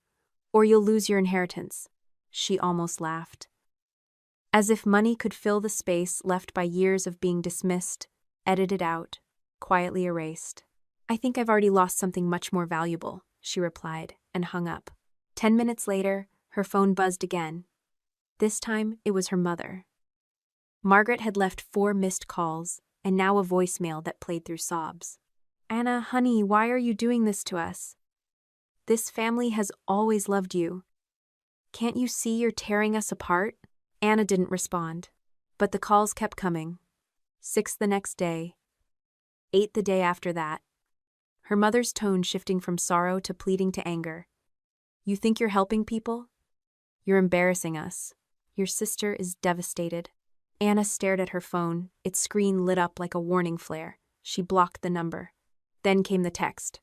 or you'll lose your inheritance." She almost laughed. As if money could fill the space left by years of being dismissed, edited out, quietly erased. "I think I've already lost something much more valuable," she replied, and hung up. 10 minutes later, her phone buzzed again. This time, it was her mother. Margaret had left 4 missed calls, and now a voicemail that played through sobs. "Anna, honey, why are you doing this to us? This family has always loved you. Can't you see you're tearing us apart?" Anna didn't respond, but the calls kept coming. 6 the next day. 8 the day after that. Her mother's tone shifting from sorrow to pleading to anger. "You think you're helping people? You're embarrassing us. Your sister is devastated." Anna stared at her phone, its screen lit up like a warning flare. She blocked the number. Then came the text.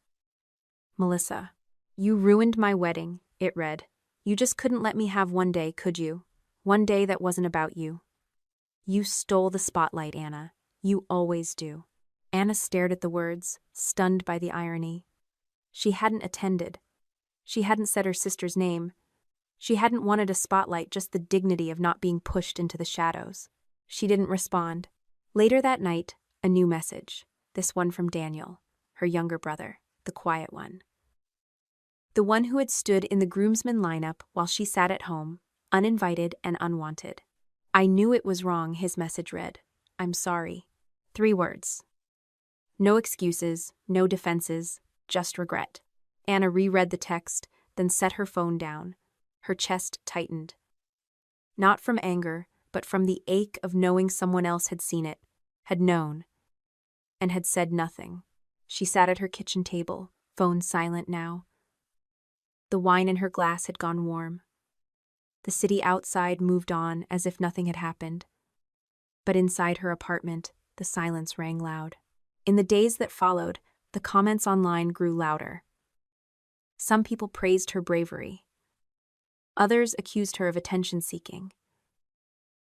"Melissa, you ruined my wedding," it read. You just couldn't let me have one day, could you? One day that wasn't about you. You stole the spotlight, Anna. You always do. Anna stared at the words, stunned by the irony. She hadn't attended. She hadn't said her sister's name. She hadn't wanted a spotlight, just the dignity of not being pushed into the shadows. She didn't respond. Later that night, a new message. This one from Daniel, her younger brother, the quiet one. The one who had stood in the groomsmen lineup while she sat at home, uninvited and unwanted. I knew it was wrong, his message read. I'm sorry. 3 words. No excuses, no defenses, just regret. Anna reread the text, then set her phone down. Her chest tightened. Not from anger, but from the ache of knowing someone else had seen it, had known, and had said nothing. She sat at her kitchen table, phone silent now. The wine in her glass had gone warm. The city outside moved on as if nothing had happened. But inside her apartment, the silence rang loud. In the days that followed, the comments online grew louder. Some people praised her bravery. Others accused her of attention-seeking.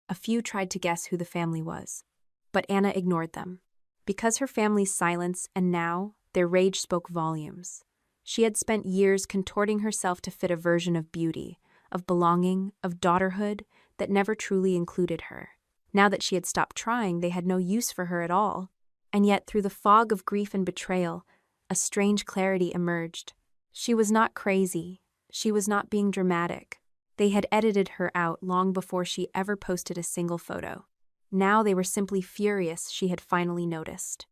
A few tried to guess who the family was. But Anna ignored them. Because her family's silence and now, their rage spoke volumes. She had spent years contorting herself to fit a version of beauty, of belonging, of daughterhood that never truly included her. Now that she had stopped trying, they had no use for her at all. And yet, through the fog of grief and betrayal, a strange clarity emerged. She was not crazy. She was not being dramatic. They had edited her out long before she ever posted a single photo. Now they were simply furious she had finally noticed.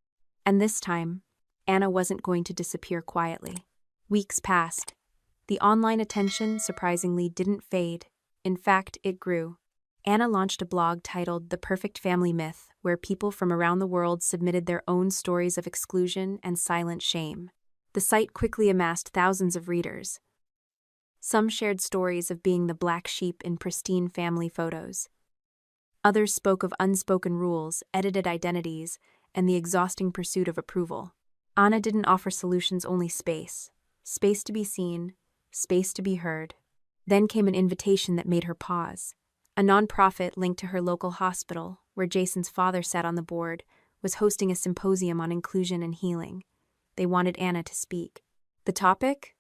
And this time, Anna wasn't going to disappear quietly. Weeks passed. The online attention, surprisingly, didn't fade. In fact, it grew. Anna launched a blog titled The Perfect Family Myth, where people from around the world submitted their own stories of exclusion and silent shame. The site quickly amassed thousands of readers. Some shared stories of being the black sheep in pristine family photos. Others spoke of unspoken rules, edited identities, and the exhausting pursuit of approval. Anna didn't offer solutions, only space. Space to be seen, space to be heard. Then came an invitation that made her pause. A nonprofit linked to her local hospital, where Jason's father sat on the board, was hosting a symposium on inclusion and healing. They wanted Anna to speak. The topic?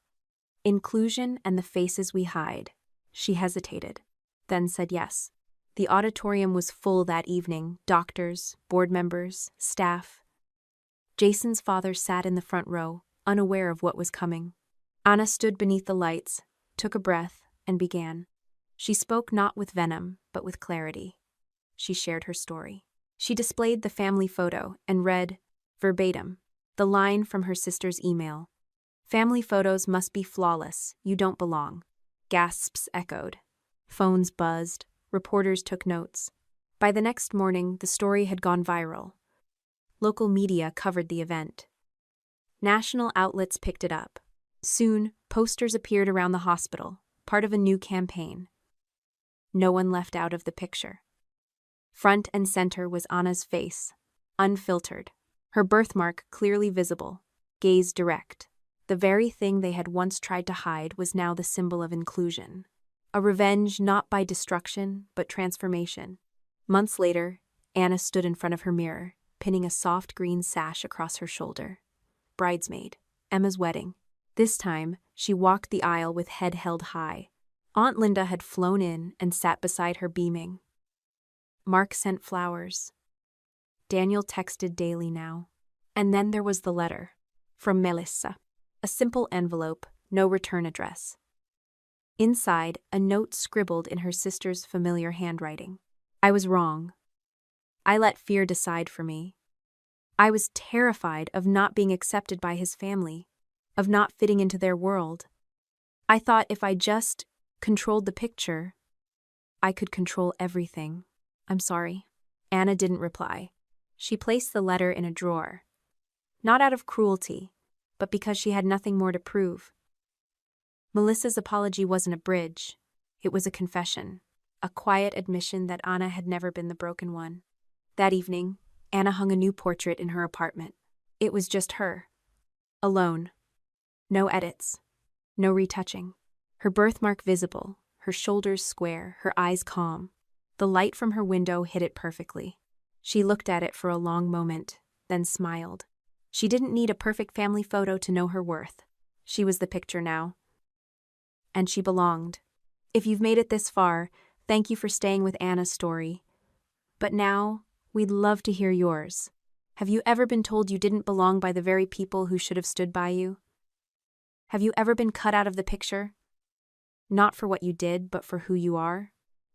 Inclusion and the faces we hide. She hesitated, then said yes. The auditorium was full that evening, doctors, board members, staff. Jason's father sat in the front row, unaware of what was coming. Anna stood beneath the lights, took a breath, and began. She spoke not with venom, but with clarity. She shared her story. She displayed the family photo and read, verbatim, the line from her sister's email. Family photos must be flawless, you don't belong. Gasps echoed. Phones buzzed. Reporters took notes. By the next morning, the story had gone viral. Local media covered the event. National outlets picked it up. Soon, posters appeared around the hospital, part of a new campaign. No one left out of the picture. Front and center was Anna's face, unfiltered, her birthmark clearly visible, gaze direct. The very thing they had once tried to hide was now the symbol of inclusion. A revenge not by destruction, but transformation. Months later, Anna stood in front of her mirror, pinning a soft green sash across her shoulder. Bridesmaid, Emma's wedding. This time, she walked the aisle with head held high. Aunt Linda had flown in and sat beside her beaming. Mark sent flowers. Daniel texted daily now. And then there was the letter. From Melissa. A simple envelope, no return address. Inside, a note scribbled in her sister's familiar handwriting. I was wrong. I let fear decide for me. I was terrified of not being accepted by his family, of not fitting into their world. I thought if I just controlled the picture, I could control everything. I'm sorry. Anna didn't reply. She placed the letter in a drawer. Not out of cruelty, but because she had nothing more to prove. Melissa's apology wasn't a bridge. It was a confession, a quiet admission that Anna had never been the broken one. That evening, Anna hung a new portrait in her apartment. It was just her. Alone. No edits. No retouching. Her birthmark visible, her shoulders square, her eyes calm. The light from her window hit it perfectly. She looked at it for a long moment, then smiled. She didn't need a perfect family photo to know her worth. She was the picture now. And she belonged. If you've made it this far, thank you for staying with Anna's story. But now, we'd love to hear yours. Have you ever been told you didn't belong by the very people who should have stood by you? Have you ever been cut out of the picture? Not for what you did, but for who you are?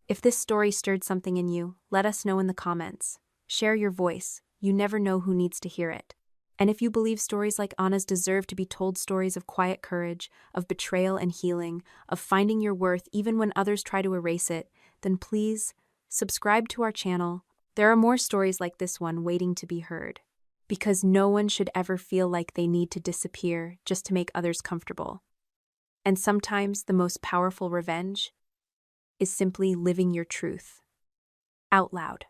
If this story stirred something in you, let us know in the comments. Share your voice. You never know who needs to hear it. And if you believe stories like Anna's deserve to be told, stories of quiet courage, of betrayal and healing, of finding your worth even when others try to erase it, then please subscribe to our channel. There are more stories like this one waiting to be heard. Because no one should ever feel like they need to disappear just to make others comfortable. And sometimes the most powerful revenge is simply living your truth out loud.